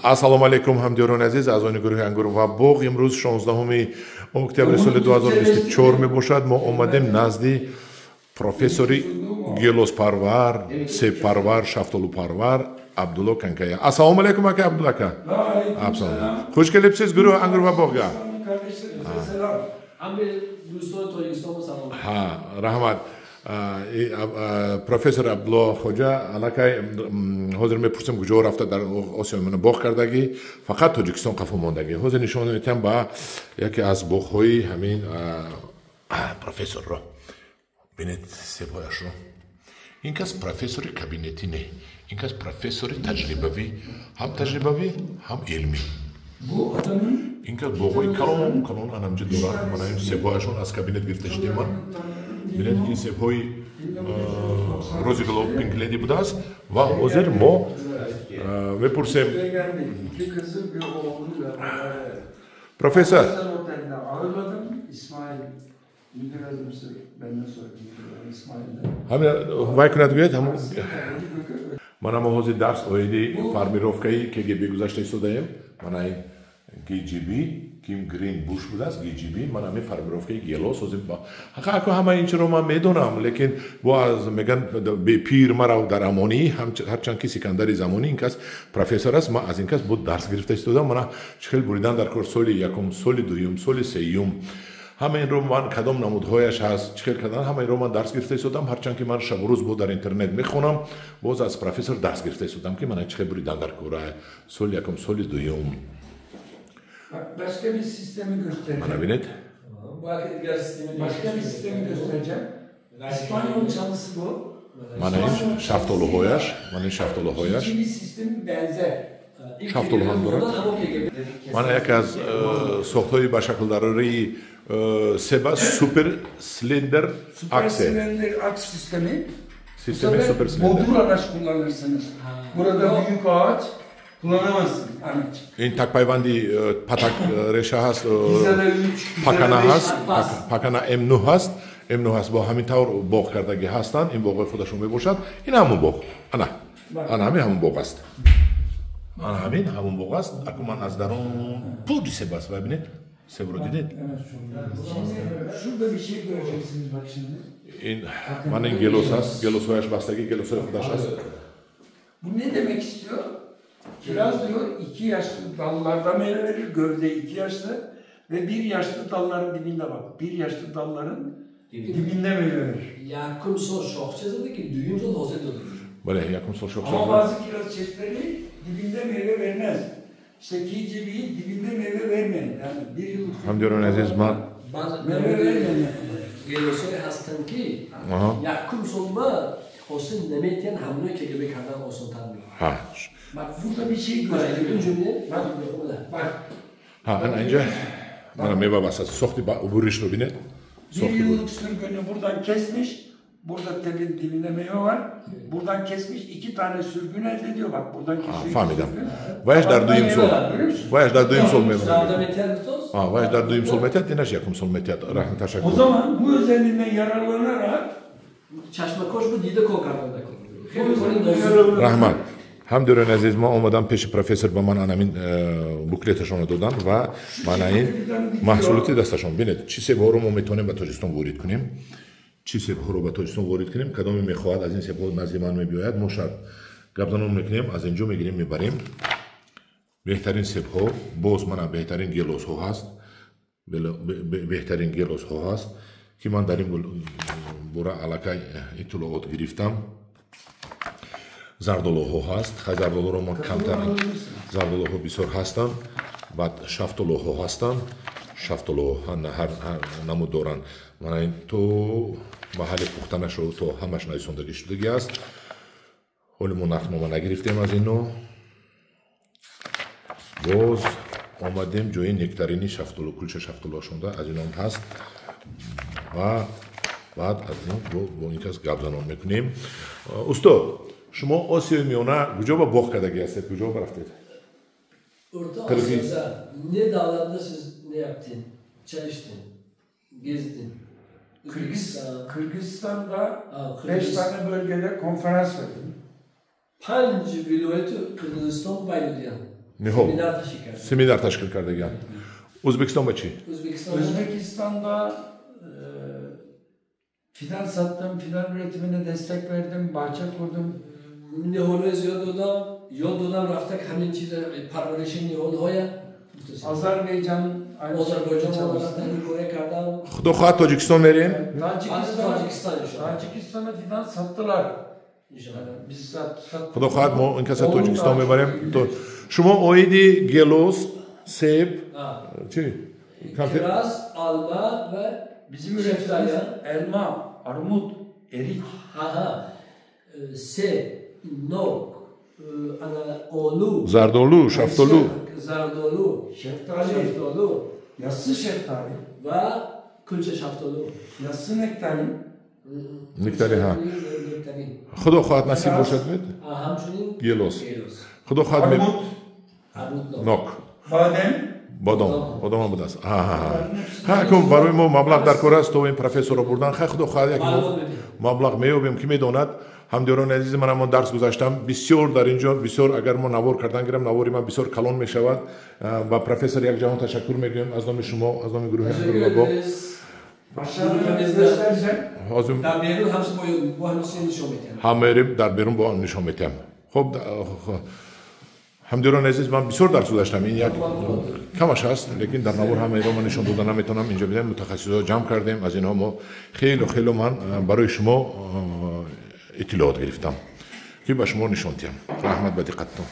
Ассалому алейкум ҳамдиёрони азиз, аъзои гурӯҳи Ангур ва Боғ. Имрӯз 16 октябри соли 2024 мебошад. Мо омадем назди профессори гелоспарвар, себпарвар, шафтолупарвар Абдулло Канкая. Ассалому алейкум ака Абдулло ака. Хуш келибсиз гурӯҳи Ангур ва Боғга. Раҳмат. Профессор Абдулло Хоҷа алакай ҳозир мепурсем куҷо рафта дар осиёи мана боғ кардагӣ, фақат Тоҷикистон қафо мондагӣ. Ҳозир нишон медиҳам ба яке аз боғҳои ҳамин профессорро. Бинед себҳояшро. Ин кас профессори кабинетӣ не. Ин кас профессори таҷрибавӣ, ҳам таҷрибавӣ, ҳам илмӣ. Ин кас боғҳои калон анамҷи дорад. Мана ин себҳояшон аз кабинет гирифта шудем ман. Бинед ин себҳои розигло пинкледи будааст ва ҳозир мо мепурсем профессор вай кунад гӯед мана мо ҳозир дарс оиди формировкаи КГБ гузашта истодаем. Мана ин ГГБ Ким Грин Буш будааст. ГГБ мана ами формировкаи гелос ҳозир ҳақиқатан ҳама инчиро ман медонам, лекин боаз меган пир марав дар амонӣ, ҳарчанд ки Сикандари замонӣ ин кас профессор аст. Ман аз ин кас буд дарс гирифта истодам. Мана чихел буридан дар кор соли якум, соли дуюм, соли сеюм ҳама инро ман кадом намудҳояш ҳаст чихел кардан ҳама инро ман дарс гирифта истодам. Ҳарчанд ки ман шабрӯз бо дар интернет мехонам, боз аз профессор дарс гирифта истодам ки мана чихел буридан дар кора соли якум, соли дуюм. Başka bir sistemi göstereceğim. Bana binet. Başka bir sistemi göstereceğim. İspanyol çalısı bu. Bana in şaftolu hoyaş. Bana in şaftolu hoyaş. İkinci sistemi benzer. Şaftolu handurat. Bana yakaz sohtoyu başaklıları seba super slender akse. Super slender aks sistemi. Sistemi super slender. Bodur araç kullanırsınız. Burada büyük ağaç kullanamazsın. In takpayvandi patak resha hast, pakana hast, pakana emnu hast. Emnu hast با همین طور باغ کردگی هستند. این باغ خودشون میباشد. این همون باغ. آن همین باغ است. آن همون باغ است. اکنون من از درون پودی سباس ببینید. سبرو دیدید. Şurada bir şey göreceksiniz bak şimdi. این من این گلوس است. گلوس هایش بستگی گلوس های خودش است. Bu ne demek istiyor? Kiraz diyor 2 yaşlı dallarda meyve verir, gövde 2 yaşlı ve 1 yaşlı dalların dibinde bak. 1 yaşlı dalların dibinde meyve verir. Yakın sol şohçası ki düğün sol hozet olur. Böyle yakın sol şohçası. Ama bazı kiraz çeşitleri dibinde meyve vermez. İşte KGB'yi dibinde meyve vermeyin. Yani 1 yıl. Hamdiyorun aziz man. Meyve vermeyin. Geliyorsun hastan ki yakın solda olsun demekten hamle KGB kadar olsun tanımıyor. Ha. Bak burada bir şey gösteriyor. Bak. Ha, önce bana meyve basası soktu buruşlu bine. Bir yıllık sürgünü buradan kesmiş. Burada telin dibinde meyve var. Buradan kesmiş 2 tane sürgün elde ediyor. Bak buradan kesiyor. Famidam. Vayaş dar duyum sol. Vayaş dar duyum sol meyve. Ha, vayaş dar duyum sol metet dinaş yakım sol metet. Rahmet teşekkür. O zaman bu özelliğinden yararlanarak Çaşmakoş bu dide kokarında koyuyor. Rahmat. Hamdurun aziz ma omadam peşi profesör ba man anamin bukletaşonu dodan va mana in mahsulati dastashon bined chi sebҳоро мо метавонем ба Тоҷикистон ворид кунем, чи себҳоро ба Тоҷикистон ворид кунем, кадоме мехоҳад аз ин себҳо назди ман мебиёяд, мо шарт гапзанон мекунем, аз инҷо мегирем мебарем. Беҳтарин себҳо боз мана беҳтарин гелосҳо ҳаст, беҳтарин гелосҳо ҳаст ки ман дар ин бора аллакай иттилоот гирифтам. Зардолоҳо ҳаст. Зардолоҳоро ман камтар зардолоҳо бисёр ҳастанд. Баъд шафтолоҳо ҳастанд. Шафтолоҳо ҳар намуд доранд. Мана ин то маҳалли пухтанашро то ҳамаш нависондагӣ шудагӣ аст. ҳоли мо нархнома нагирифтем аз ино. Боз омадем ҷои нектарини шафтоло, кулча шафтолоашонда аз инам ҳаст. Ва баъд аз ин бо ин кас гапзанон мекунем. Устод شما آسیای میانه کجا با باغ کردگی هستید؟ کجا رفتید؟ Orta Asya'da ne dağlarda siz ne yaptın? Çalıştın, gezdin. Kırgızistan'da 5 tane bölgede konferans verdim. 5 viloyati Qirg'iziston baylidiyan. Nihol. Seminar tashkil qildi. Seminar tashkil qilgan. O'zbekistonda chi? Özbekistan'da fidan sattım, fidan üretimine destek verdim, bahçe kurdum. Nihol'e yoldan raftak همین چیز پرورش نیول های Azerbaycan aynı Azerbaycan çalıştım. olarak kore kardam. Xudo xohlasa Tojikiston berim. Tacikistan'a fidan sattılar. İnşallah. Biz sattık. Xudo xohlasa mo in kasa Tojikiston bebarim. Shuma oydi gelos, seb, chi? Kiraz, alma ve Bizim üretimimiz elma, armut, erik. Seb, nok, olu, Zardolu, shaftolu. zardolu, şeftali, Yassı şeftali, ve külçe şaftolu. yassı nektarin, Nektari ha. Nektarin. Xudo xohlasa nasib bo'lsa deb. Hamşinin Gelos. Xudo xohlasa armut, armut nok. badem. Bodom, bodom ham budas. Ha, kom baroy mo mablagh dar kor ast to in professor burdan xudo xohlasa yak mablagh meyobim ki medonad ҳамдиёрони азизи манам мо дарс гузаштам бисёр дар инҷо бисёр агар мо навор кардан гирам навори ман бисёр калон мешавад ба профессор якҷаҳон ташаккур мегӯям аз номи шумо аз номи гурӯҳи Амируллобо ҳозир ҳамерим дар берун бо нишон метиҳам хуб ҳамдиёрони азиз ман бисёр дарс гузаштам ин як камаш аст лекин дар навор ҳамаеро ман нишон дода наметавонам инҷо бидем мутахассисҳо ҷамъ кардем аз инҳо мо хело ман барои шумо اطلاعات گرفتم که به شما نشان دهم. رحمت به دقتتون.